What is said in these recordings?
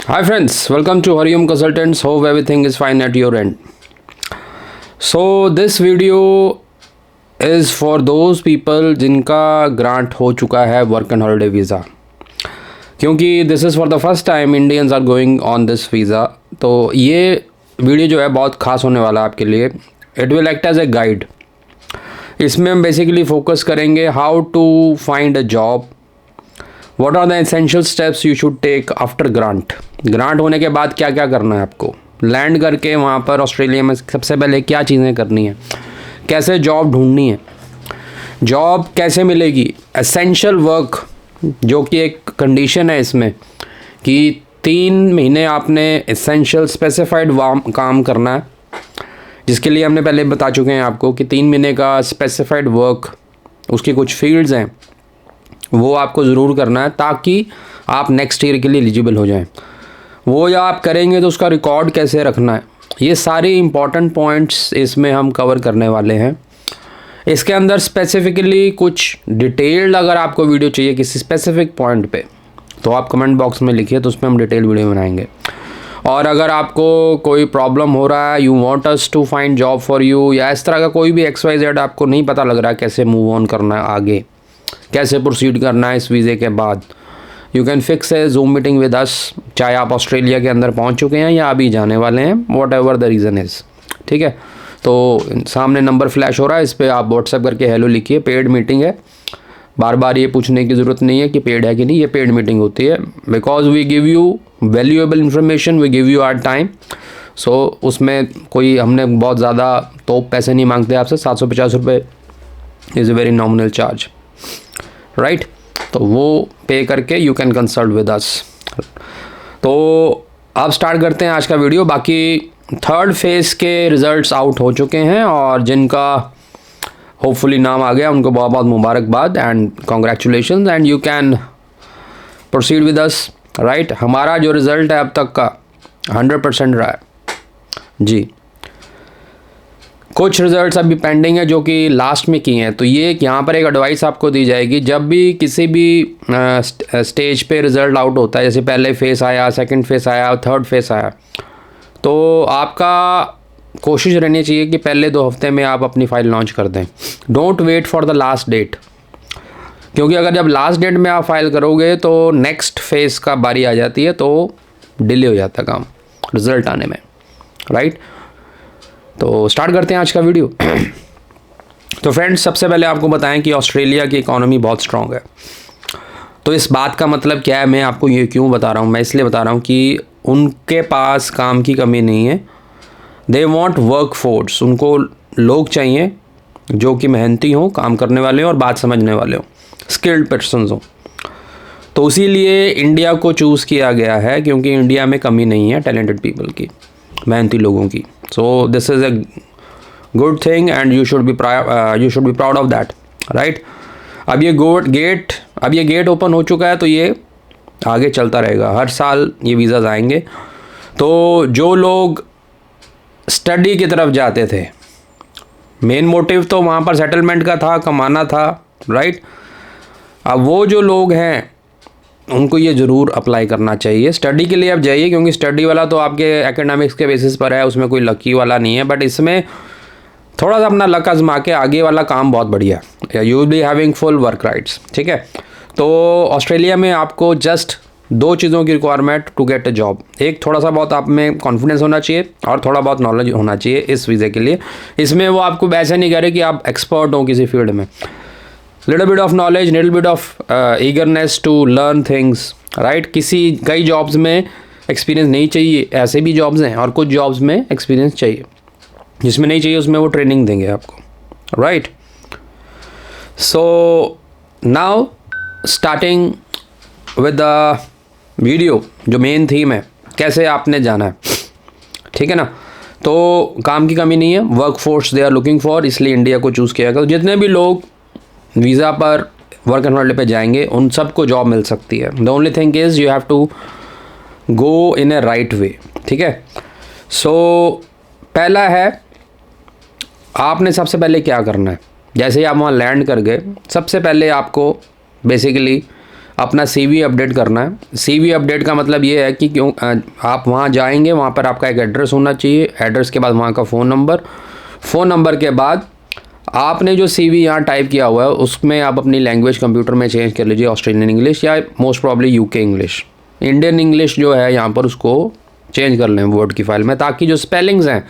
Hi friends, welcome to Hariom Consultants. Hope everything is fine at your end. So this video is for those people जिनका grant हो चुका है work and holiday visa, क्योंकि this is for the first time Indians are going on this visa. तो ये video जो है बहुत ख़ास होने वाला है आपके लिए। It will act as a guide. इसमें हम बेसिकली फोकस करेंगे how to find a job, what are the essential steps you should take after grant. Grant होने के बाद क्या क्या करना है आपको, लैंड करके वहाँ पर ऑस्ट्रेलिया में सबसे पहले क्या चीज़ें करनी है, कैसे जॉब ढूंढनी है, जॉब कैसे मिलेगी, एसेंशियल वर्क जो कि एक कंडीशन है इसमें कि 3 महीने आपने एसेंशियल स्पेसिफाइड काम करना है, जिसके लिए हमने पहले बता चुके हैं आपको कि 3 महीने का स्पेसिफाइड वर्क, उसकी कुछ फील्ड्स हैं, वो आपको ज़रूर करना है ताकि आप नेक्स्ट ईयर के लिए एलिजिबल हो जाएं। वो या आप करेंगे तो उसका रिकॉर्ड कैसे रखना है, ये सारे इंपॉर्टेंट पॉइंट्स इसमें हम कवर करने वाले हैं। इसके अंदर स्पेसिफिकली कुछ डिटेल्ड अगर आपको वीडियो चाहिए किसी स्पेसिफिक पॉइंट पे, तो आप कमेंट बॉक्स में लिखिए, तो उसमें हम डिटेल वीडियो बनाएंगे। और अगर आपको कोई प्रॉब्लम हो रहा है, you want us to find job for you, या इस तरह का कोई भी XYZ आपको नहीं पता लग रहा है कैसे मूव ऑन करना है आगे, कैसे प्रोसीड करना है इस वीज़े के बाद, you can fix a zoom meeting with us. चाहे आप ऑस्ट्रेलिया के अंदर पहुंच चुके हैं या अभी जाने वाले हैं, what ever the reason is, ठीक है। तो सामने नंबर फ्लैश हो रहा है, इस पर आप व्हाट्सएप करके हेलो लिखिए। पेड मीटिंग है, बार बार ये पूछने की ज़रूरत नहीं है कि पेड है कि नहीं, ये पेड मीटिंग होती है because we give you valuable information, we give you our time. So उसमें कोई हमने बहुत ज़्यादा तो पैसे नहीं मांगते आपसे। 750 रुपये is a very nominal charge, right. तो वो पे करके you can consult with us. तो अब स्टार्ट करते हैं आज का वीडियो। बाकी 3rd फेज़ के रिज़ल्ट्स आउट हो चुके हैं और जिनका होपफुली नाम आ गया उनको बहुत बहुत मुबारकबाद and congratulation and you can proceed with us, right. हमारा जो रिज़ल्ट है अब तक का 100% रहा है जी। कुछ रिज़ल्ट्स अभी पेंडिंग है जो कि लास्ट में किए हैं। तो ये यहाँ पर एक एडवाइस आपको दी जाएगी, जब भी किसी भी स्टेज पे रिज़ल्ट आउट होता है, जैसे पहले फेस आया, सेकंड फेस आया, 3rd फेस आया, तो आपका कोशिश रहनी चाहिए कि पहले 2 हफ्ते में आप अपनी फ़ाइल लॉन्च कर दें। Don't wait for the last date, क्योंकि अगर जब लास्ट डेट में आप फाइल करोगे तो नेक्स्ट फेज़ का बारी आ जाती है, तो डिले हो जाता है काम रिज़ल्ट आने में, राइट। तो स्टार्ट करते हैं आज का वीडियो। तो फ्रेंड्स, सबसे पहले आपको बताएं कि ऑस्ट्रेलिया की इकॉनमी बहुत स्ट्रॉन्ग है। तो इस बात का मतलब क्या है, मैं आपको ये क्यों बता रहा हूँ, मैं इसलिए बता रहा हूँ कि उनके पास काम की कमी नहीं है। दे वांट वर्क फोर्स, उनको लोग चाहिए जो कि मेहनती हों, काम करने वाले हों और बात समझने वाले हों, स्किल्ड पर्सन्स हों। तो इसीलिए इंडिया को चूज़ किया गया है, क्योंकि इंडिया में कमी नहीं है टैलेंटेड पीपल की, मेहनती लोगों की। So this is a good thing and you should be proud of that, right. अब ये गेट ओपन हो चुका है, तो ये आगे चलता रहेगा, हर साल ये वीज़ाज़ आएंगे। तो जो लोग स्टडी की तरफ जाते थे, मेन मोटिव तो वहाँ पर सेटलमेंट का था, कमाना था, राइट। अब वो जो लोग हैं उनको ये ज़रूर अप्लाई करना चाहिए। स्टडी के लिए आप जाइए, क्योंकि स्टडी वाला तो आपके एकेडमिक्स के बेसिस पर है, उसमें कोई लकी वाला नहीं है। बट इसमें थोड़ा सा अपना लक आजमा के आगे वाला काम बहुत बढ़िया, you will be having full work rights, ठीक है। तो ऑस्ट्रेलिया में आपको जस्ट 2 चीज़ों की requirement to get a job. एक, थोड़ा सा बहुत आप में कॉन्फिडेंस होना चाहिए और थोड़ा बहुत नॉलेज होना चाहिए इस वीज़े के लिए। इसमें वो आपको ऐसे नहीं कह रहे कि आप एक्सपर्ट हो किसी फील्ड में, little bit of knowledge, little bit of eagerness to learn things, right। कई जॉब्स में एक्सपीरियंस नहीं चाहिए, ऐसे भी जॉब्स हैं, और कुछ जॉब्स में एक्सपीरियंस चाहिए, जिसमें नहीं चाहिए उसमें वो ट्रेनिंग देंगे आपको, right. So now starting with the video, जो मेन थीम है, कैसे आपने जाना है, ठीक है ना। तो काम की कमी नहीं है, work force they are looking for, इसलिए इंडिया को चूज़ किया गया। तो जितने भी लोग वीज़ा पर वर्क एंड हॉलीडे पे जाएंगे उन सबको जॉब मिल सकती है। The only thing is you have to go in a right way, ठीक है। सो पहला है, आपने सबसे पहले क्या करना है, जैसे ही आप वहाँ लैंड कर गए, सबसे पहले आपको बेसिकली अपना सीवी अपडेट करना है। सीवी अपडेट का मतलब ये है कि क्यों आप वहाँ जाएंगे, वहाँ पर आपका एक एड्रेस होना चाहिए, एड्रेस के बाद वहाँ का फ़ोन नंबर के बाद आपने जो सीवी यहाँ टाइप किया हुआ है उसमें आप अपनी लैंग्वेज कंप्यूटर में चेंज कर लीजिए, ऑस्ट्रेलियन इंग्लिश या most probably UK English. Indian English जो है यहाँ पर उसको चेंज कर लें वर्ड की फाइल में, ताकि जो स्पेलिंग्स हैं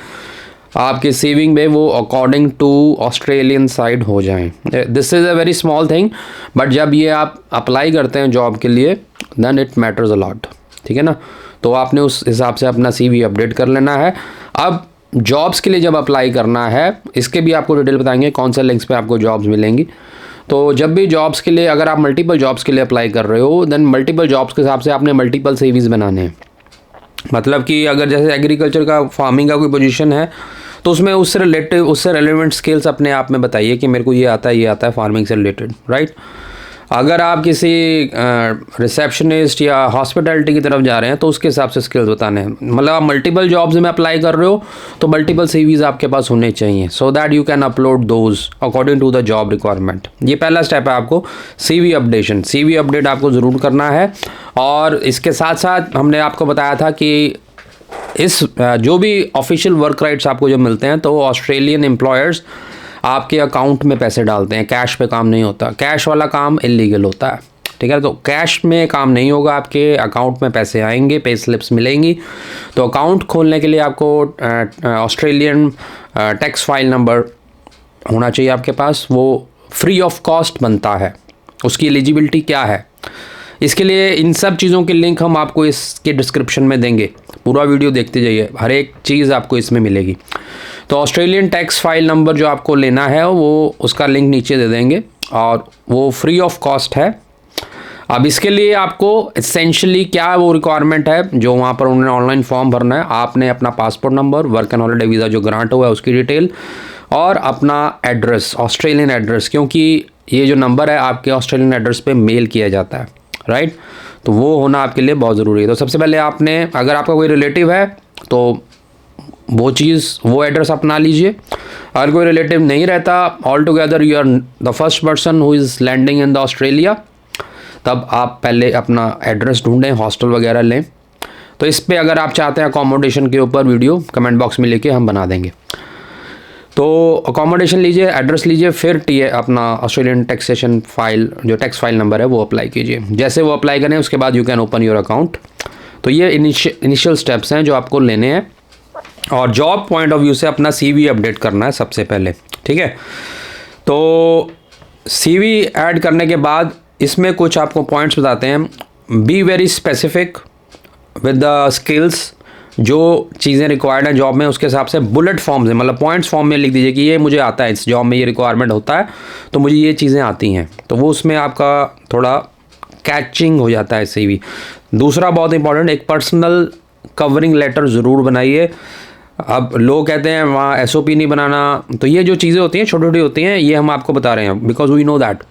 आपके सीविंग में वो अकॉर्डिंग टू ऑस्ट्रेलियन साइड हो जाएं। This is a very small thing, but जब ये आप अप्लाई करते हैं जॉब के लिए then it matters a lot, ठीक है ना। तो आपने उस हिसाब से अपना सीवी अपडेट कर लेना है। अब जॉब्स के लिए जब अप्लाई करना है, इसके भी आपको डिटेल बताएंगे कौन से लिंक्स पे आपको जॉब्स मिलेंगी। तो जब भी जॉब्स के लिए, अगर आप मल्टीपल जॉब्स के लिए अप्लाई कर रहे हो, देन मल्टीपल जॉब्स के हिसाब से आपने मल्टीपल सीवीज़ बनाने हैं। मतलब कि अगर जैसे एग्रीकल्चर का, फार्मिंग का कोई पोजीशन है तो उसमें उससे रेलेवेंट स्किल्स अपने आप में बताइए कि मेरे को ये आता है फार्मिंग से रिलेटेड, राइट। अगर आप किसी रिसेप्शनिस्ट या हॉस्पिटैलिटी की तरफ जा रहे हैं तो उसके हिसाब से स्किल्स बताने हैं। मतलब आप मल्टीपल जॉब्स में अप्लाई कर रहे हो तो मल्टीपल सीवीज़ आपके पास होने चाहिए, so that you can upload those according to the job requirement. ये पहला स्टेप है आपको सीवी अपडेशन। सीवी अपडेट आपको ज़रूर करना है। और इसके साथ साथ हमने आपको बताया था कि इस जो भी ऑफिशियल वर्क राइट्स आपको जो मिलते हैं तो ऑस्ट्रेलियन एम्प्लॉयर्स आपके अकाउंट में पैसे डालते हैं, कैश पे काम नहीं होता। कैश वाला काम इलीगल होता है, ठीक है। तो कैश में काम नहीं होगा, आपके अकाउंट में पैसे आएंगे, पे स्लिप्स मिलेंगी। तो अकाउंट खोलने के लिए आपको ऑस्ट्रेलियन टैक्स फाइल नंबर होना चाहिए आपके पास, वो फ्री ऑफ कॉस्ट बनता है। उसकी एलिजिबिलिटी क्या है, इसके लिए इन सब चीज़ों के लिंक हम आपको इसके डिस्क्रिप्शन में देंगे। पूरा वीडियो देखते जाइए, हर एक चीज़ आपको इसमें मिलेगी। तो ऑस्ट्रेलियन टैक्स फाइल नंबर जो आपको लेना है वो उसका लिंक नीचे दे देंगे और वो फ्री ऑफ कॉस्ट है। अब इसके लिए आपको एसेंशियली क्या वो रिक्वायरमेंट है जो वहाँ पर उन्होंने ऑनलाइन फॉर्म भरना है। आपने अपना passport number, work and holiday visa जो ग्रांट हुआ है उसकी डिटेल और अपना एड्रेस, ऑस्ट्रेलियन एड्रेस, क्योंकि ये जो नंबर है आपके ऑस्ट्रेलियन एड्रेस पे मेल किया जाता है, राइट। तो वो होना आपके लिए बहुत ज़रूरी है। तो सबसे पहले आपने, अगर आपका कोई रिलेटिव है तो वो एड्रेस अपना लीजिए। अगर कोई रिलेटिव नहीं रहता, all together you are the first person who is landing in the Australia, तब आप पहले अपना एड्रेस ढूंढें, हॉस्टल वगैरह लें। तो इस पे अगर आप चाहते हैं अकोमोडेशन के ऊपर वीडियो कमेंट बॉक्स में लेके हम बना देंगे। तो अकोमोडेशन लीजिए, एड्रेस लीजिए, फिर अपना ऑस्ट्रेलियन टैक्सेशन फाइल जो टैक्स फाइल नंबर है वो अप्लाई कीजिए। जैसे वो अप्लाई करें उसके बाद you can open your account. तो ये इनिशियल स्टेप्स हैं जो आपको लेने हैं। और जॉब पॉइंट ऑफ व्यू से अपना सीवी अपडेट करना है सबसे पहले, ठीक है। तो सीवी ऐड करने के बाद इसमें कुछ आपको पॉइंट्स बताते हैं। Be very specific with the skills, जो चीज़ें रिक्वायर्ड हैं जॉब में उसके हिसाब से बुलेट फॉर्म से, मतलब पॉइंट्स फॉर्म में लिख दीजिए कि ये मुझे आता है, इस जॉब में ये रिक्वायरमेंट होता है तो मुझे ये चीज़ें आती हैं। तो वो उसमें आपका थोड़ा कैचिंग हो जाता है सीवी। दूसरा बहुत इंपॉर्टेंट, एक पर्सनल कवरिंग लेटर ज़रूर बनाइए। अब लोग कहते हैं वहाँ एसओपी नहीं बनाना, तो ये जो चीज़ें होती हैं छोटी छोटी होती हैं, ये हम आपको बता रहे हैं बिकॉज वी नो दैट।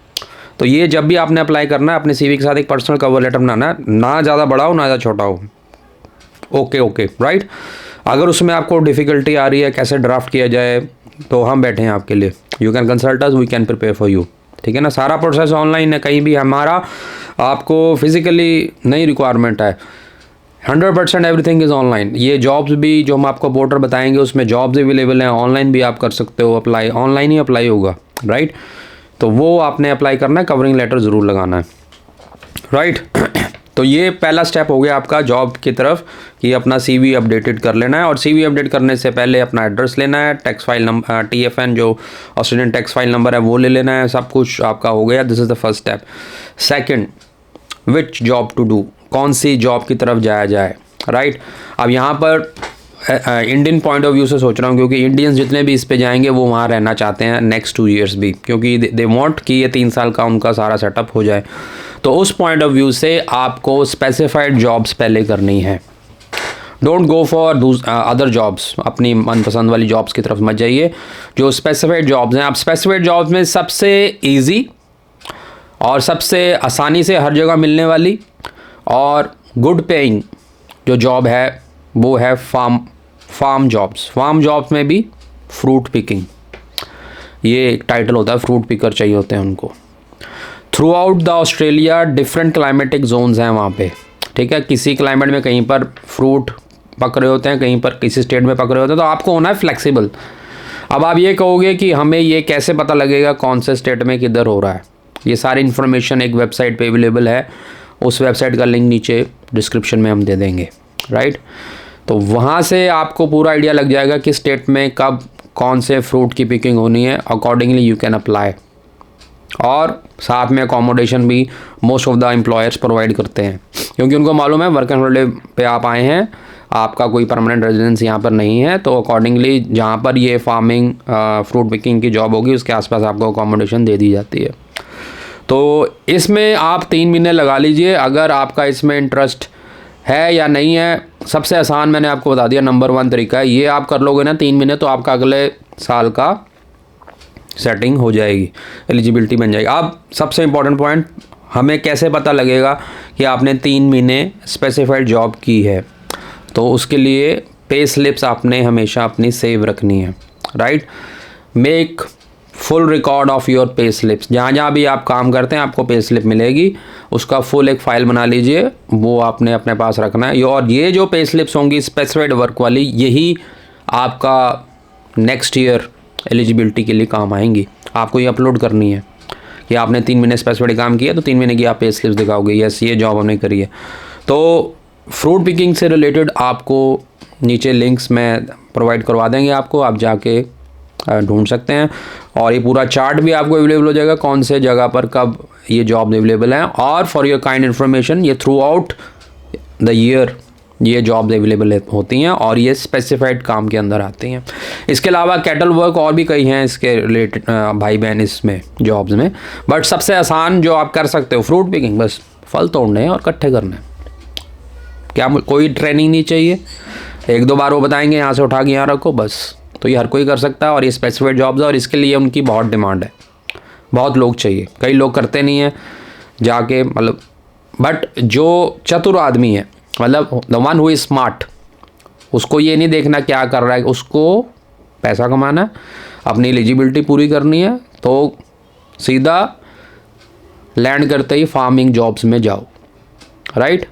तो ये जब भी आपने अप्लाई करना है अपने सीवी के साथ एक पर्सनल कवर लेटर बनाना है, ना ज़्यादा बड़ा हो ना ज़्यादा छोटा हो। Okay right. अगर उसमें आपको डिफ़िकल्टी आ रही है कैसे ड्राफ्ट किया जाए तो हम बैठे हैं आपके लिए, you can consult us, we can prepare for you, ठीक है ना। सारा प्रोसेस ऑनलाइन है, कहीं भी हमारा आपको फिज़िकली नहीं रिक्वायरमेंट है, 100% एवरीथिंग इज़ ऑनलाइन। ये जॉब्स भी जो हम आपको पोर्टल बताएंगे उसमें जॉब्स अवेलेबल हैं, ऑनलाइन भी आप कर सकते हो अप्लाई, ऑनलाइन ही अप्लाई होगा, राइट। तो वो आपने अप्लाई करना है, कवरिंग लेटर ज़रूर लगाना है, राइट। तो ये पहला स्टेप हो गया आपका जॉब की तरफ कि अपना सीवी अपडेटेड कर लेना है। और सीवी अपडेट करने से पहले अपना एड्रेस लेना है, टैक्स फाइल नंबर TFN जो ऑस्ट्रेलियन टैक्स फाइल नंबर है वो ले लेना है। सब कुछ आपका हो गया, this is the first step. Second, which job to do, कौन सी जॉब की तरफ जाया जाए, राइट। अब यहाँ पर इंडियन पॉइंट ऑफ व्यू से सोच रहा हूँ, क्योंकि इंडियंस जितने भी इस पे जाएंगे वो वहाँ रहना चाहते हैं नेक्स्ट 2 years भी, क्योंकि दे वांट कि ये 3 साल का उनका सारा सेटअप हो जाए। तो उस पॉइंट ऑफ व्यू से आपको स्पेसिफाइड जॉब्स पहले करनी है। Don't go for other jobs, अपनी मनपसंद वाली जॉब्स की तरफ मत जाइए। जो स्पेसिफाइड जॉब्स हैं, आप स्पेसिफाइड जॉब्स में सबसे ईजी और सबसे आसानी से हर जगह मिलने वाली और गुड पेइंग जो जॉब है वो है फार्म जॉब्स। फार्म जॉब्स में भी फ्रूट पिकिंग, ये एक टाइटल होता है, फ्रूट पिकर चाहिए होते हैं उनको। Through out the Australia different climatic zones हैं वहाँ पे, ठीक है। किसी क्लाइमेट में कहीं पर फ्रूट पक रहे होते हैं, कहीं पर किसी स्टेट में पक रहे होते हैं, तो आपको होना है फ्लेक्सिबल। अब आप ये कहोगे कि हमें ये कैसे पता लगेगा कौन से स्टेट में किधर हो रहा है। ये सारी इन्फॉर्मेशन एक वेबसाइट पे अवेलेबल है, उस वेबसाइट का लिंक नीचे डिस्क्रिप्शन में हम दे देंगे, राइट। तो वहाँ से आपको पूरा आइडिया लग जाएगा कि स्टेट में कब कौन से फ्रूट की पिकिंग होनी है, अकॉर्डिंगली यू कैन अप्लाई। और साथ में अकोमोडेशन भी most of the employers provide करते हैं, क्योंकि उनको मालूम है वर्क एंड हॉलिडे पे आप आए हैं, आपका कोई परमानेंट रेजिडेंस यहाँ पर नहीं है, तो अकॉर्डिंगली जहाँ पर ये फार्मिंग फ्रूट पिकिंग की जॉब होगी उसके आसपास आपको अकोमोडेशन दे दी जाती है। तो इसमें आप 3 महीने लगा लीजिए अगर आपका इसमें इंटरेस्ट है या नहीं है। सबसे आसान मैंने आपको बता दिया, नंबर 1 तरीका है, ये आप कर लोगे ना 3 महीने, तो आपका अगले साल का सेटिंग हो जाएगी, एलिजिबिलिटी बन जाएगी। अब सबसे इम्पॉर्टेंट पॉइंट, हमें कैसे पता लगेगा कि आपने 3 महीने स्पेसिफाइड जॉब की है। तो उसके लिए पे स्लिप्स आपने हमेशा अपनी सेव रखनी है, right. Make full record of your pay slips, जहाँ जहाँ भी आप काम करते हैं आपको पे स्लिप मिलेगी, उसका फुल एक फ़ाइल बना लीजिए, वो आपने अपने पास रखना है। और ये जो पे स्लिप्स होंगी स्पेसिफाइड वर्क वाली, यही आपका नेक्स्ट ईयर एलिजिबिलिटी के लिए काम आएंगी। आपको ये अपलोड करनी है कि आपने 3 महीने स्पेसिफाइड काम किया, तो 3 महीने की आप पे स्लिप्स दिखाओगे, यस ये जॉब हमने करी है। तो फ्रूट पिकिंग से रिलेटेड आपको नीचे लिंक्स में प्रोवाइड करवा देंगे आपको, आप जाके ढूंढ सकते हैं। और ये पूरा चार्ट भी आपको अवेलेबल हो जाएगा कौन से जगह पर कब ये जॉब अवेलेबल है। और फॉर योर काइंड इन्फॉर्मेशन, ये थ्रू आउट द ईयर ये जॉब अवेलेबल होती हैं और ये स्पेसिफाइड काम के अंदर आती हैं। इसके अलावा कैटल वर्क और भी कई हैं इसके रिलेटेड भाई बहन इसमें जॉब्स में, बट सबसे आसान जो आप कर सकते हो फ्रूट पिकिंग, बस फल तोड़ने हैं और इकट्ठे करने हैं। क्या कोई ट्रेनिंग नहीं चाहिए, 1-2 बार वो बताएंगे यहाँ से उठा के यहाँ रखो बस, तो ये हर कोई कर सकता है। और ये स्पेसिफाइड जॉब्स है और इसके लिए उनकी बहुत डिमांड है, बहुत लोग चाहिए। कई लोग करते नहीं हैं जाके, मतलब बट जो चतुर आदमी है, मतलब the one who is smart, उसको ये नहीं देखना क्या कर रहा है, उसको पैसा कमाना है, अपनी एलिजिबिलिटी पूरी करनी है, तो सीधा लैंड करते ही फार्मिंग जॉब्स में जाओ, राइट।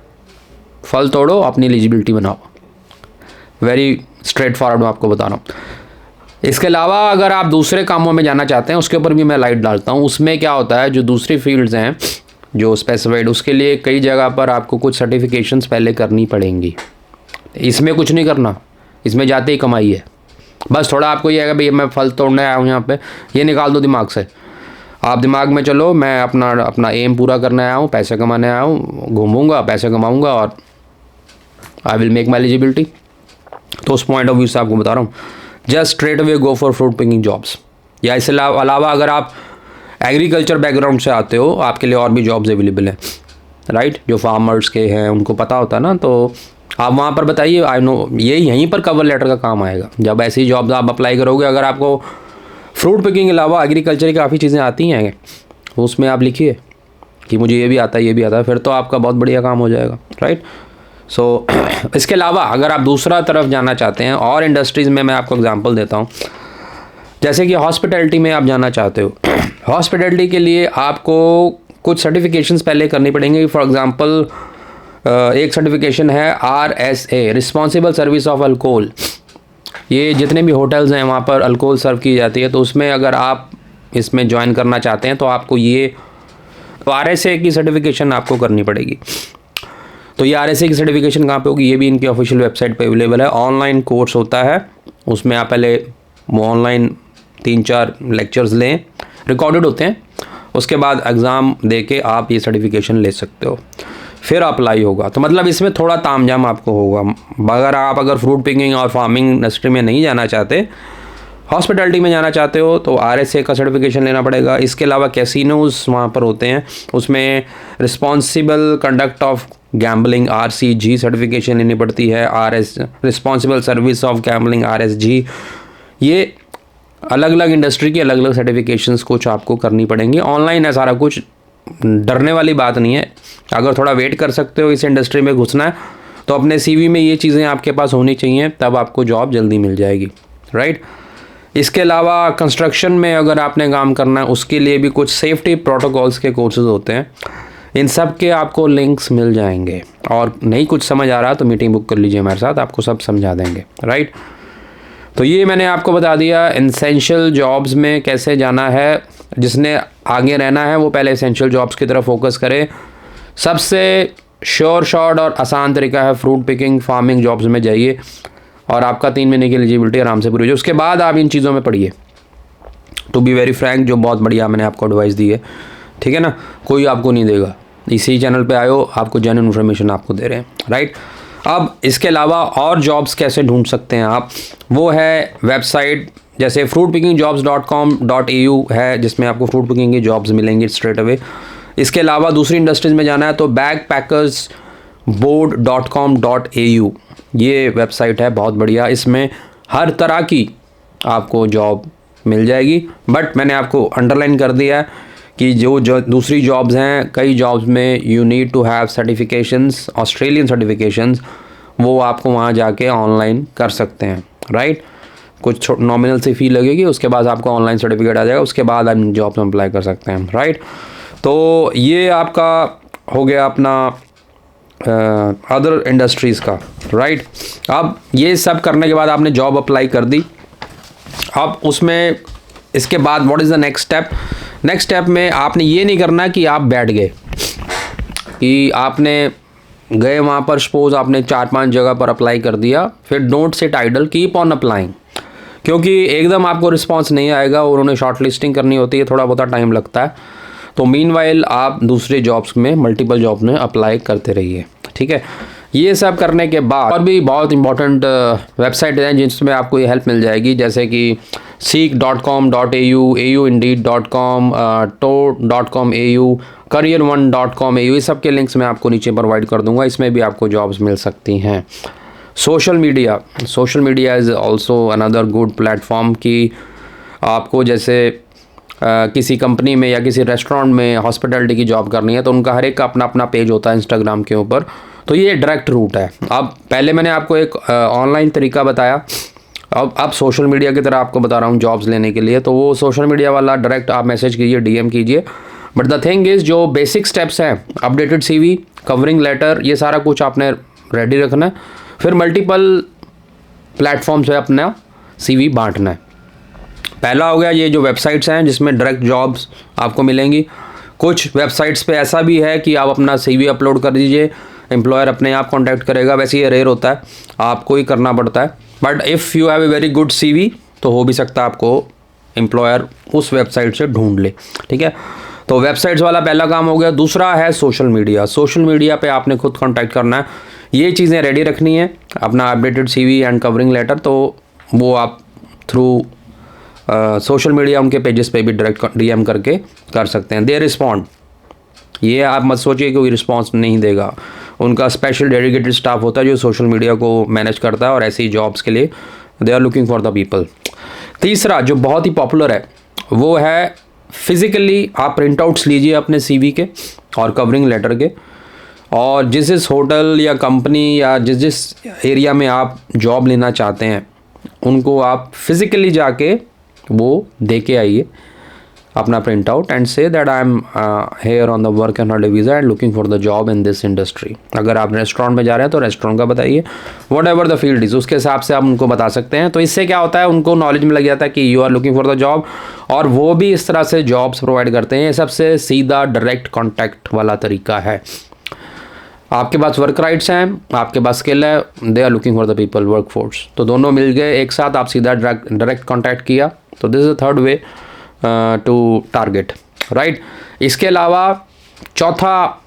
फल तोड़ो, अपनी एलिजिबिलिटी बनाओ, वेरी स्ट्रेट फॉरवर्ड मैं आपको बता रहा हूँ। इसके अलावा अगर आप दूसरे कामों में जाना चाहते हैं, उसके ऊपर भी मैं लाइट डालता हूँ। उसमें क्या होता है, जो दूसरी फील्ड्स हैं जो स्पेसिफाइड, उसके लिए कई जगह पर आपको कुछ सर्टिफिकेशंस पहले करनी पड़ेंगी। इसमें कुछ नहीं करना, इसमें जाते ही कमाई है। बस थोड़ा आपको ये है कि भाई मैं फल तोड़ने आया हूँ यहाँ पे, ये निकाल दो दिमाग से। आप दिमाग में चलो, मैं अपना एम पूरा करने आया हूँ, पैसे कमाने आया हूँ, घूमूंगा, पैसे कमाऊँगा और I will make my eligibility. तो उस पॉइंट ऑफ व्यू से आपको बता रहा हूँ, just straight away go for fruit picking jobs. या इसके अलावा अगर आप एग्रीकल्चर बैकग्राउंड से आते हो, आपके लिए और भी जॉब्स अवेलेबल हैं, राइट। जो फार्मर्स के हैं उनको पता होता है ना, तो आप वहाँ पर बताइए, आई नो ये यहीं पर कवर लेटर का काम आएगा। जब ऐसी जॉब्स आप अप्लाई करोगे, अगर आपको फ्रूट पिकिंग के अलावा एग्रीकल्चर की काफ़ी चीज़ें आती हैं, उसमें आप लिखिए कि मुझे ये भी आता है, ये भी आता है, फिर तो आपका बहुत बढ़िया काम हो जाएगा, राइट। सो इसके अलावा अगर आप दूसरा तरफ जाना चाहते हैं और इंडस्ट्रीज़ में, मैं आपको एग्जांपल देता हूँ, जैसे कि हॉस्पिटैलिटी में आप जाना चाहते हो। हॉस्पिटैलिटी के लिए आपको कुछ सर्टिफिकेशंस पहले करनी पड़ेंगी। फॉर एग्जांपल एक सर्टिफिकेशन है RSA, responsible service of alcohol. ये जितने भी होटल्स हैं वहाँ पर अल्कोहल सर्व की जाती है, तो उसमें अगर आप इसमें ज्वाइन करना चाहते हैं तो आपको ये RSA की सर्टिफिकेशन आपको करनी पड़ेगी। तो ये RSA की सर्टिफिकेशन कहाँ पे होगी, ये भी इनकी ऑफिशियल वेबसाइट पे अवेलेबल है। ऑनलाइन कोर्स होता है, उसमें आप पहले वो ऑनलाइन 3-4 लेक्चर्स लें, रिकॉर्डेड होते हैं, उसके बाद एग्ज़ाम दे के आप ये सर्टिफिकेशन ले सकते हो, फिर अप्लाई होगा। तो मतलब इसमें थोड़ा तामझाम आपको होगा। अगर फ्रूट पिकिंग और फार्मिंग इंडस्ट्री में नहीं जाना चाहते, हॉस्पिटैलिटी में जाना चाहते हो, तो RSA का सर्टिफिकेशन लेना पड़ेगा। इसके अलावा कैसीनोज वहाँ पर होते हैं, उसमें responsible conduct of gambling RCG certification लेनी पड़ती है। Responsible service of gambling RSG। ये अलग अलग इंडस्ट्री की अलग अलग सर्टिफिकेशंस कुछ आपको करनी पड़ेंगी। ऑनलाइन है सारा कुछ, डरने वाली बात नहीं है। अगर थोड़ा वेट कर सकते हो इस इंडस्ट्री में घुसना है, तो अपने CV में ये चीज़ें आपके पास होनी चाहिए, तब आपको जॉब जल्दी मिल जाएगी, राइट। इसके अलावा कंस्ट्रक्शन में अगर आपने काम करना है उसके लिए भी कुछ सेफ्टी प्रोटोकॉल्स के कोर्सेज होते हैं, इन सब के आपको लिंक्स मिल जाएंगे। और नहीं कुछ समझ आ रहा तो मीटिंग बुक कर लीजिए हमारे साथ, आपको सब समझा देंगे, राइट। तो ये मैंने आपको बता दिया एसेंशियल जॉब्स में कैसे जाना है। जिसने आगे रहना है वो पहले एसेंशियल जॉब्स की तरफ फोकस करे। सबसे श्योर शॉर्ट और आसान तरीका है फ्रूट पिकिंग, फार्मिंग जॉब्स में जाइए और आपका 3 महीने की एलिजिबिलिटी आराम से पूरी हो जाए। उसके बाद आप इन चीज़ों में पढ़िए। टू बी वेरी फ्रैंक, जो बहुत बढ़िया मैंने आपको एडवाइस दी है, ठीक है ना, कोई आपको नहीं देगा। इसी चैनल पे आयो, आपको जेन्युइन इन्फॉर्मेशन आपको दे रहे हैं, राइट। अब इसके अलावा और जॉब्स कैसे ढूंढ सकते हैं आप, वो है वेबसाइट जैसे fruitpickingjobs.com.au है, जिसमें आपको फ्रूट पिकिंग की जॉब्स मिलेंगी स्ट्रेट अवे। इसके अलावा दूसरी इंडस्ट्रीज़ में जाना है तो bagpackersboard.com.au ये वेबसाइट है, बहुत बढ़िया। इसमें हर तरह की आपको जॉब मिल जाएगी। बट मैंने आपको अंडरलाइन कर दिया है कि जो दूसरी जॉब्स हैं, कई जॉब्स में you need to have certifications, Australian certifications, वो आपको वहाँ जाके ऑनलाइन कर सकते हैं, राइट। कुछ नॉमिनल सी फ़ी लगेगी, उसके बाद आपको ऑनलाइन सर्टिफिकेट आ जाएगा, उसके बाद आप जॉब में अप्लाई कर सकते हैं, राइट। तो ये आपका हो गया अपना अदर इंडस्ट्रीज़ का, राइट। अब ये सब करने के बाद आपने जॉब अप्लाई कर दी। अब उसमें इसके बाद what is the next step. Next step में आपने ये नहीं करना कि आप बैठ गए, कि आपने गए वहाँ पर, सपोज आपने 4-5 जगह पर अप्लाई कर दिया, फिर don't sit idle, keep on applying. क्योंकि एकदम आपको रिस्पांस नहीं आएगा और उन्हें शॉर्ट लिस्टिंग करनी होती है, थोड़ा बहुत टाइम लगता है। तो मीनवाइल आप दूसरे जॉब्स में, मल्टीपल जॉब में अप्लाई करते रहिए, ठीक है। ये सब करने के बाद और भी बहुत इंपॉर्टेंट वेबसाइट हैं जिसमें आपको ये हेल्प मिल जाएगी, जैसे कि seek.com.au, auindeed.com, to.com.au, career1.com.au, ये सब के लिंक्स मैं आपको नीचे प्रोवाइड कर दूंगा। इसमें भी आपको जॉब्स मिल सकती हैं। Social media is also another good platform कि आपको जैसे किसी कंपनी में या किसी रेस्टोरेंट में हॉस्पिटैलिटी की जॉब करनी है तो उनका हर एक का अपना अपना पेज होता है इंस्टाग्राम के ऊपर, तो ये डायरेक्ट रूट है। अब पहले मैंने आपको एक ऑनलाइन तरीका बताया, अब सोशल मीडिया की तरह आपको बता रहा हूँ जॉब्स लेने के लिए। तो वो सोशल मीडिया वाला डायरेक्ट आप मैसेज कीजिए, डीएम कीजिए। बट द थिंग इज़, जो बेसिक स्टेप्स हैं, अपडेटेड सीवी, कवरिंग लेटर, ये सारा कुछ आपने रेडी रखना है। फिर मल्टीपल प्लेटफॉर्म से अपना सीवी बांटना है। पहला हो गया ये जो वेबसाइट्स हैं जिसमें डायरेक्ट जॉब्स आपको मिलेंगी। कुछ वेबसाइट्स पे ऐसा भी है कि आप अपना सीवी अपलोड कर दीजिए, एम्प्लॉयर अपने आप कॉन्टैक्ट करेगा। वैसे ये रेयर होता है, आपको ही करना पड़ता है। But if you have a very good CV तो हो भी सकता है आपको एम्प्लॉयर उस वेबसाइट से ढूंढ ले, ठीक है। तो वेबसाइट्स वाला पहला काम हो गया। दूसरा है सोशल मीडिया पे आपने खुद कॉन्टैक्ट करना है। ये चीज़ें रेडी रखनी है, अपना updated CV and covering letter, तो वो आप थ्रू सोशल मीडिया उनके पेजेस पे भी डायरेक्ट डीएम करके कर सकते हैं। दे रिस्पॉन्ड, ये आप मत सोचिए कि कोई रिस्पॉन्स नहीं देगा। उनका स्पेशल डेडिकेटेड स्टाफ होता है जो सोशल मीडिया को मैनेज करता है और ऐसी जॉब्स के लिए they are looking for the people. तीसरा जो बहुत ही पॉपुलर है वो है फिज़िकली आप प्रिंट आउट्स लीजिए अपने सीवी के और कवरिंग लेटर के, और जिस होटल या कंपनी या जिस एरिया में आप जॉब लेना चाहते हैं उनको आप फिज़िकली जाके वो दे के आइए अपना print out and say that I am here on the work and holiday visa and looking for the job in this industry. अगर आप रेस्टोरेंट में जा रहे हैं तो रेस्टोरेंट का बताइए, what ever the field is, उसके हिसाब से आप उनको बता सकते हैं। तो इससे क्या होता है, उनको नॉलेज में लग जाता है कि you are looking for the job, और वो भी इस तरह से जॉब्स प्रोवाइड करते हैं। ये सबसे सीधा डायरेक्ट कॉन्टैक्ट वाला तरीका है। आपके पास वर्क राइट्स हैं, आपके पास स्किल है, they are looking for the people, work force, तो दोनों मिल गए एक साथ, आप सीधा डायरेक्ट कॉन्टैक्ट किया। तो this is the third way to target, right. इसके अलावा चौथा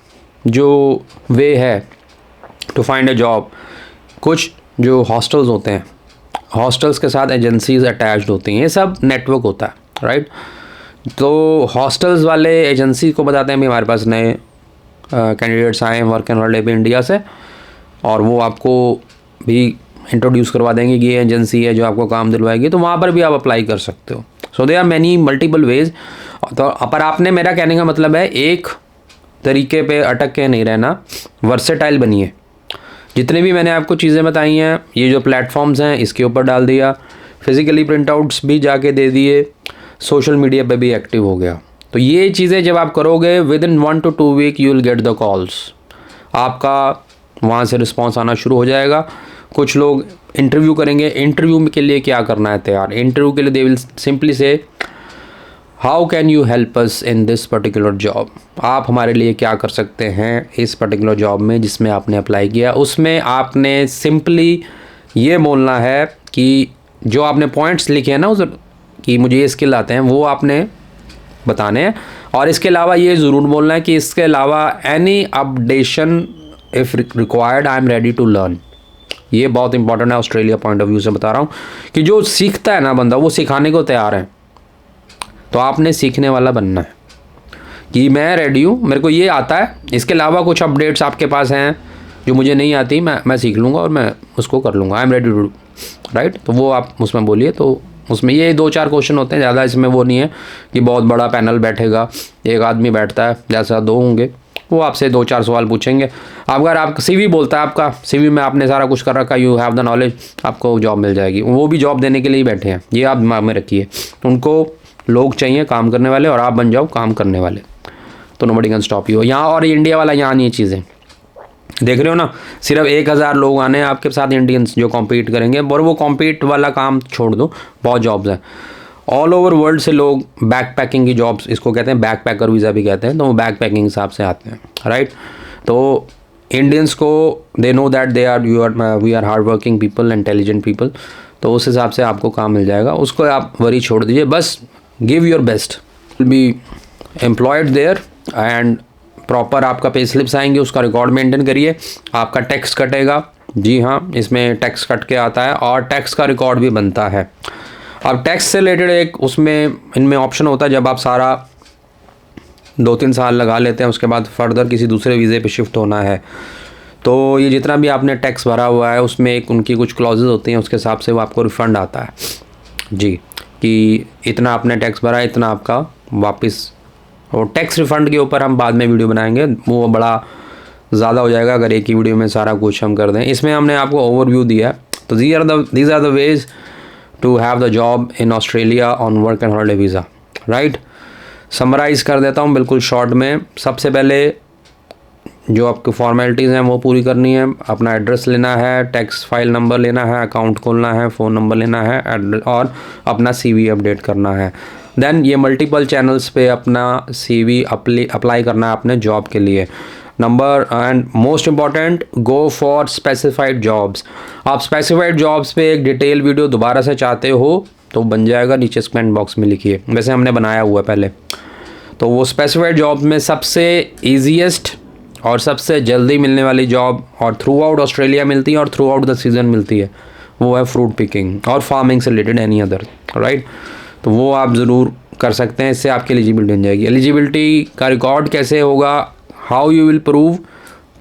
जो वे है टू फाइंड अ जॉब, कुछ जो हॉस्टल्स होते हैं, हॉस्टल्स के साथ एजेंसीज अटैच्ड होती हैं, ये सब नेटवर्क होता है, राइट। तो हॉस्टल्स वाले एजेंसी को बताते हैं भी हमारे पास नए कैंडिडेट्स आए हैं वर्क एंड हॉलिडे पे इंडिया से, और वो आपको भी इंट्रोड्यूस करवा देंगे कि ये एजेंसी है जो आपको काम दिलवाएगी, तो वहाँ पर भी आप अप्लाई कर सकते हो। So they are many multiple ways. तो पर आपने, मेरा कहने का मतलब है, एक तरीके पे अटक के नहीं रहना, वर्सेटाइल बनिए। जितने भी मैंने आपको चीज़ें बताई हैं, ये जो प्लेटफॉर्म्स हैं इसके ऊपर डाल दिया, फिज़िकली प्रिंट आउट्स भी जाके दे दिए, सोशल मीडिया पे भी एक्टिव हो गया। तो ये चीज़ें जब आप करोगे within 1 to 2 week you will get the calls, आपका वहाँ से रिस्पॉन्स आना शुरू हो जाएगा। कुछ लोग इंटरव्यू करेंगे, इंटरव्यू के लिए क्या करना है तैयार, इंटरव्यू के लिए दे विल सिंपली से how can you help us in this particular job, आप हमारे लिए क्या कर सकते हैं इस पर्टिकुलर जॉब में जिसमें आपने अप्लाई किया। उसमें आपने सिंपली ये बोलना है कि जो आपने पॉइंट्स लिखे हैं ना उस कि मुझे ये स्किल आते हैं वो आपने बताने हैं, और इसके अलावा ये ज़रूर बोलना है कि इसके अलावा any updation if required I am ready to learn. ये बहुत इंपॉर्टेंट है ऑस्ट्रेलिया पॉइंट ऑफ व्यू से बता रहा हूँ कि जो सीखता है ना बंदा वो सिखाने को तैयार है। तो आपने सीखने वाला बनना है कि मैं रेडी हूँ, मेरे को ये आता है, इसके अलावा कुछ अपडेट्स आपके पास हैं जो मुझे नहीं आती, मैं सीख लूँगा और मैं उसको कर लूँगा, I am ready to, right. तो वो आप उसमें बोलिए। तो उसमें ये 2-4 क्वेश्चन होते हैं, ज़्यादा इसमें वो नहीं है कि बहुत बड़ा पैनल बैठेगा, एक आदमी बैठता है, जैसा 2 होंगे, वो आपसे 2-4 सवाल पूछेंगे। अगर आप सीवी बोलता है, आपका सीवी में आपने सारा कुछ कर रखा, यू हैव द नॉलेज, आपको जॉब मिल जाएगी। वो भी जॉब देने के लिए ही बैठे हैं, ये आप दिमाग में रखिए। उनको लोग चाहिए काम करने वाले, और आप बन जाओ काम करने वाले, तो नोबडी कैन स्टॉप यू। यहाँ और इंडिया वाला यहाँ नहीं है चीज़ें, देख रहे हो ना, सिर्फ 1000 लोग आने हैं आपके साथ इंडियंस जो कॉम्पीट करेंगे, और वो कॉम्पीट वाला काम छोड़ दो, बहुत जॉब्स हैं ऑल ओवर वर्ल्ड से। लोग बैक पैकिंग की जॉब्स, इसको कहते हैं बैक पैकर वीज़ा भी कहते हैं, तो वो बैक पैकिंग हिसाब से आते हैं, राइट। तो इंडियंस को they know that we are hard working people, intelligent people, तो उस हिसाब से आपको काम मिल जाएगा। उसको आप वरी छोड़ दीजिए, बस give your best, will be employed there, and proper आपका पे स्लिप्स आएंगे, उसका रिकॉर्ड मेंटेन करिए। आपका टैक्स कटेगा, जी हाँ, इसमें टैक्स कट के आता है, और टैक्स का रिकॉर्ड भी बनता है। अब टैक्स से रिलेटेड एक उसमें इनमें ऑप्शन होता है, जब आप सारा 2-3 साल लगा लेते हैं, उसके बाद फर्दर किसी दूसरे वीज़े पे शिफ्ट होना है, तो ये जितना भी आपने टैक्स भरा हुआ है उसमें एक उनकी कुछ क्लॉजेज होती हैं, उसके हिसाब से वो आपको रिफ़ंड आता है जी, कि इतना आपने टैक्स भरा, इतना आपका वापस। और टैक्स रिफ़ंड के ऊपर हम बाद में वीडियो बनाएंगे, वो बड़ा ज़्यादा हो जाएगा अगर एक ही वीडियो में सारा कुछ हम कर दें। इसमें हमने आपको ओवरव्यू दिया है। तो these are the ways to have the job in Australia on work and holiday visa, right. Summarize कर देता हूँ बिल्कुल शॉर्ट में। सबसे पहले जो आपकी फॉर्मेलिटीज़ हैं वो पूरी करनी है, अपना एड्रेस लेना है, टैक्स फाइल नंबर लेना है, अकाउंट खोलना है, फ़ोन नंबर लेना है, और अपना CV अपडेट करना है। देन ये मल्टीपल चैनल्स पे अपना CV अप्लाई करना है अपने जॉब के लिए। Number and most important, go for specified jobs. आप स्पेसिफाइड जॉब्स पे एक डिटेल वीडियो दोबारा से चाहते हो तो बन जाएगा, नीचे कमेंट बॉक्स में लिखिए, वैसे हमने बनाया हुआ है पहले। तो वो स्पेसिफाइड जॉब में सबसे ईजीएस्ट और सबसे जल्दी मिलने वाली जॉब, और थ्रू आउट ऑस्ट्रेलिया मिलती है और थ्रू आउट द सीज़न मिलती है, वो है फ्रूट पिकिंग और फार्मिंग से रिलेटेड एनी अदर, राइट। तो वो आप ज़रूर कर सकते हैं, इससे आपकी एलिजिबिलिटी बन जाएगी। एलिजिबिलिटी का रिकॉर्ड कैसे होगा, how you will prove,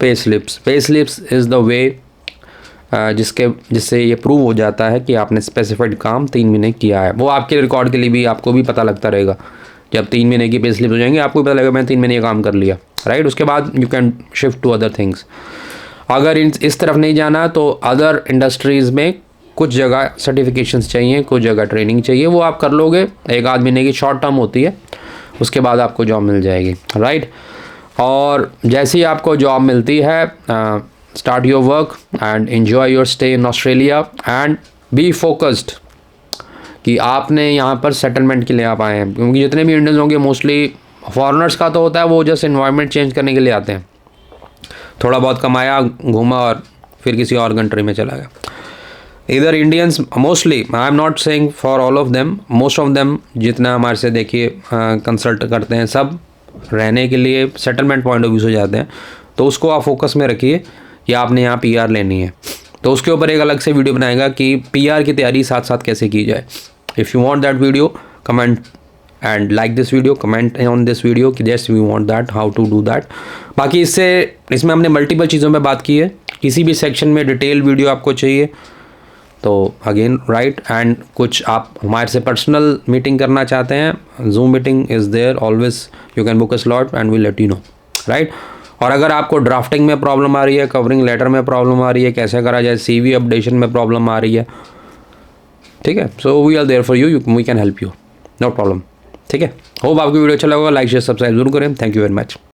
pay slips. Pay slips is the way जिससे ये प्रूव हो जाता है कि आपने स्पेसिफाइड काम 3 महीने किया है। वो आपके रिकॉर्ड के लिए भी आपको भी पता लगता रहेगा, जब 3 महीने की पे स्लिप्स हो जाएंगे आपको भी पता लगेगा मैंने 3 महीने ये काम कर लिया, राइट। उसके बाद you can shift to other things. अगर इस तरफ नहीं जाना तो अदर इंडस्ट्रीज़ में कुछ जगह सर्टिफिकेशंस चाहिए, कुछ जगह ट्रेनिंग चाहिए, वो आप कर लोगे, 1-8 महीने की शॉर्ट टर्म होती है, उसके बाद आपको जॉब मिल जाएगी, राइट। और जैसे ही आपको जॉब मिलती है, start your work and enjoy your stay in Australia and be focused कि आपने यहाँ पर सेटलमेंट के लिए आप आए हैं। क्योंकि जितने भी इंडियंस होंगे मोस्टली, फॉरेनर्स का तो होता है वो जस्ट इन्वायरमेंट चेंज करने के लिए आते हैं, थोड़ा बहुत कमाया, घूमा और फिर किसी और कंट्री में चला गया। इधर Indians mostly, I am not saying for all of them, most of them जितना हमारे से देखिए कंसल्ट करते हैं, सब रहने के लिए सेटलमेंट पॉइंट ऑफ व्यू से जाते हैं। तो उसको आप फोकस में रखिए कि आपने यहाँ PR लेनी है, तो उसके ऊपर एक अलग से वीडियो बनाएगा कि PR की तैयारी साथ साथ कैसे की जाए। If you want that video, comment and like this video, comment on this video कि yes we want that, how to do that. बाकी इसमें हमने मल्टीपल चीज़ों में बात की है, किसी भी सेक्शन में डिटेल वीडियो आपको चाहिए तो अगेन राइट, एंड कुछ आप हमारे से पर्सनल मीटिंग करना चाहते हैं, zoom meeting is there always, you can book a slot and we let you know, right. और अगर आपको ड्राफ्टिंग में प्रॉब्लम आ रही है, कवरिंग लेटर में प्रॉब्लम आ रही है, कैसे करा जाए, CV अपडेशन में प्रॉब्लम आ रही है, ठीक है, so we are there for you, we can help you, no problem. ठीक है, होप आपको वीडियो अच्छा लगा, लाइक शेयर सब्सक्राइब जरूर करें। Thank you very much.